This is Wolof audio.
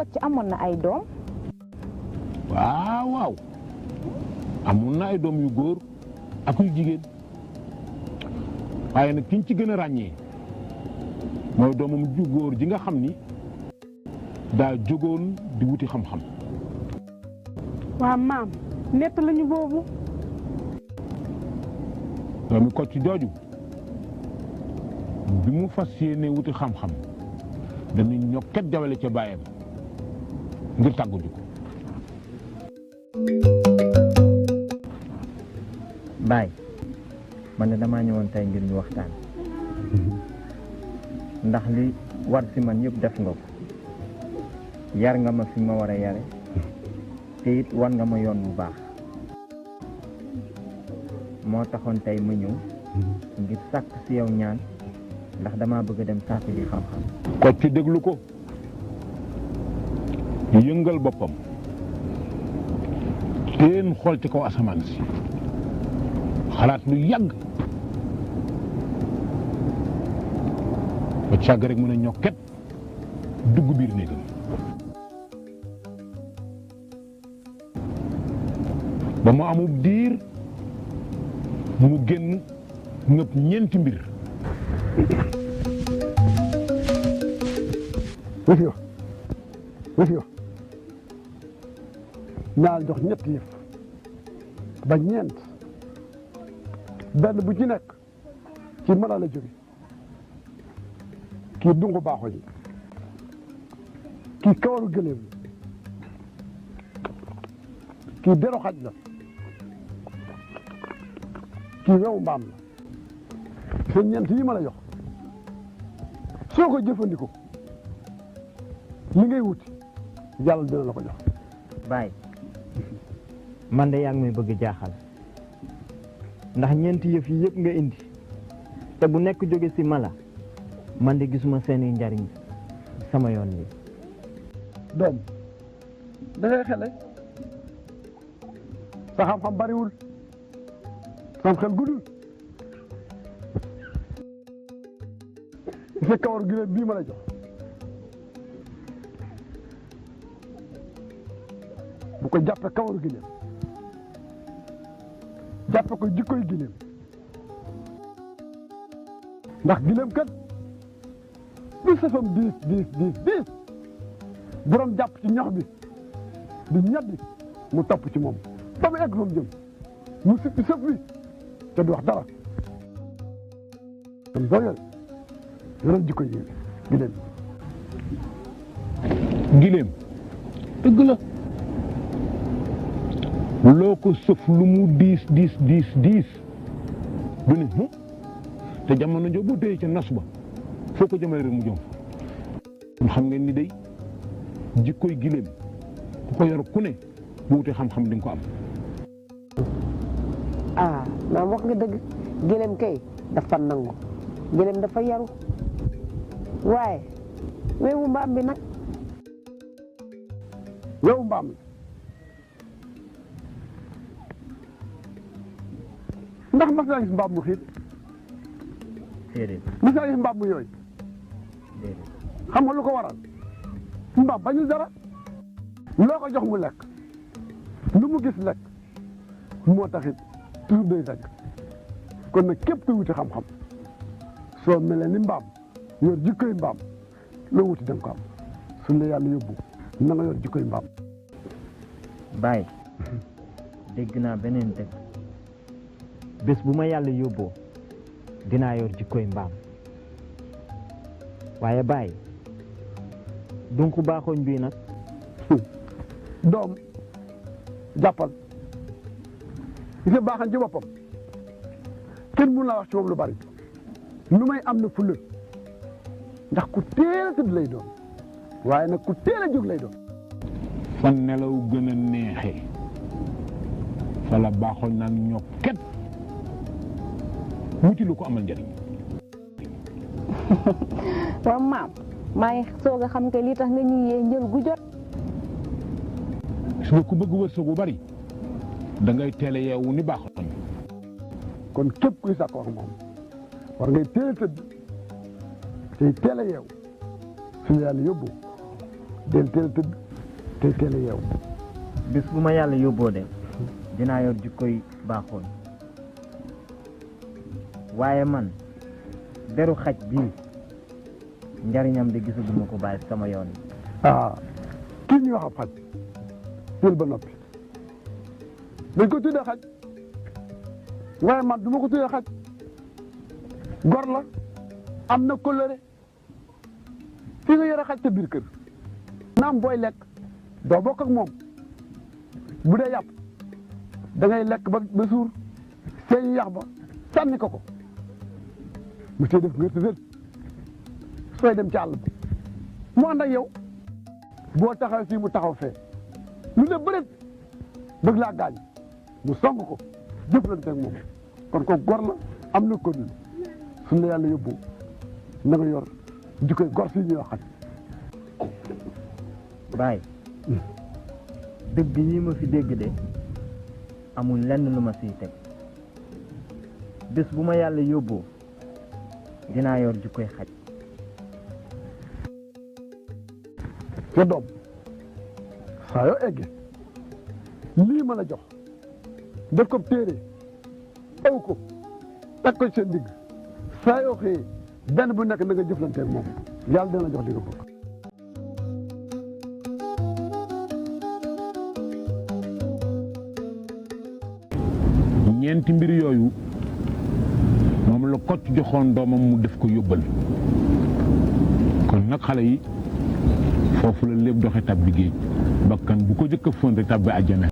Kocc amoon na ay doom. waaw amoon na ay doom yu góor ak yu jigéen waaye nag kiñ ci gën a ràññee mooy doomam ju góor ji nga xam ni daa jógoon di wuti xam-xam. waa maam nett lañu boobu. doomi Kocc jooju bi mu fas yéene wuti xam-xam dañuy ñokket jawale ca baayam ngir tàggu ji ko. Baay man de damaa ñëwoon tey ngir ñu waxtaan ndax li war si man yëpp def nga ko yar nga ma fi ma war a yare te it wan nga ma yoon bu baax moo taxoon tey ma ñëw ngir sàkk si yow ñaan ndax damaa bëgg a dem sàkk ji xam-xam. Kocc déglu ko yëngal boppam teen xool ci kaw asamaan si xalaat lu yàgg ba càgg rek mën a ñokket dugg biir néegam ba mu amub diir mu génn ngëp ñeenti mbir. wëf yo naal jox ñetti yëf ba ñeent benn bu ci nekk ci mala la jóge kii dungu baaxo ji kii kawaru gëléem la kii deru xaj la kii wewu mbaam la seen ñeent yi ma la jox soo ko jëfandikoo li ngay wuti yàlla dina la ko jox. Baay man de yaa ngi may bëgg jaaxal ndax ñeenti yëf yi yëpp nga indi te bu nekk jóge ci mala man de gisuma seeni njariñ sama yoon bi. doom da ngay xele sa xam-xam bariwul sam xel guddul sa kawar gi bii ma la jox bu ko jàppe kawaru gileem jàppe ko jikkoy gileem ndax gileem kat lu safam diis borom jàpp ci ñox bi di ñaddi mu topp ci moom ba mu egg fa mu jëm mu sippi sëf bi te du wax dara kon soo yore yoral jikkoy gileem gileem dëgg la loo ko sëf lu mu diis du ne te jamono jo bu tey ca nas ba foo ko jëmale rek mu jom fa xam ngeen ni day jikkoy gileem ku ko yor ku ne bu wutee xam-xam di nga ko am. maam wax nga dëgg gileem kay dafa nangu gileem dafa yaru waaye weewu mbaam bi nag. weewu mbaam la ndax mas naa gis mbaam mu xiit. déedéet. mas naa gis mbaam mu yooyu. déedéet. xam nga lu ko waral mbaam bañul dara loo ko jox mu lekk lu mu gis lekk moo taxit toujours day dagg kon nag képp kuy wuti xam-xam soo melee ni mbaam yor jikkoy mbaam loo wuti da nga ko am suñ la yàlla yóbbu na nga yor jikkoy mbaam. Baay dégg naa beneen dëgg bés bu ma yàlla yóbboo dinaa yor jikkoy mbaam waaye Baay dunku baaxoñ bii nag. doom jàppal gis nga baaxañ ci boppam kenn mun laa wax ci moom lu bari lu may am na fulla ndax ku teel a tëdd lay doon waaye nag ku teel a jóg lay doon. fan nelaw gën a neexee fa la baaxoñ naan ñokket wuti lu ko amal njëriñ. waaw maam maa ngi soog a xam que lii tax nga ñuy yee njël gu jot. su ku bëgg wërsëg bu bari da ngay teel a yeewu ni baaxoñ. kon képp kuy sàkk wax moom war ngay teel a tëdd tey teel a yeewu su yàlla yóbbu teel a tëdd tey teel a yeew. bis bu ma yàlla yóbboo de dinaa yor jikkoy baaxoon waaye man deru xaj bii njariñam de gisaguma ko bàyyi sama yoon yi. kii ñuy wax ab xaj teel ba noppi dañ ko tuddee xaj waaye man du ma ko tuddee xaj gor la am na kóllëre fi nga yore xaj sa biir kër naam booy lekk doo bokk ak moom bu dee yàpp da ngay lekk ba suur seen yax ba sànni ko mu tey def wér sooy dem ci àll ba mu ànd ak yow boo taxaw fii mu taxaw fee lu ne bëreet bëgg laa gaañ mu song ko jëflante ak moom kon ko gor la am na kóllëre suñ la yàlla yóbbu na nga yor jikkoy gor si ñuy wax xaj. Baay dëgg yi ma fi dégg de amul lenn lu ma siy teg bés bu ma yàlla yóbboo dinaa yor jikkoy xaj. sa doom saa yoo eggee lii ma la jox def ko téere aw ko teg ko seen digg saa yoo xëyee benn bu nekk na nga jëflanteeg moom yàlla dina la jox li nga bëgg. ñeenti mbir yooyu moom la Kocc joxoon doomam mu def ko yóbbal kon nag xale yi foofu la lépp doxe tabbi géej bakkan bu ko jëkk a fóon rek tabbi àjjana.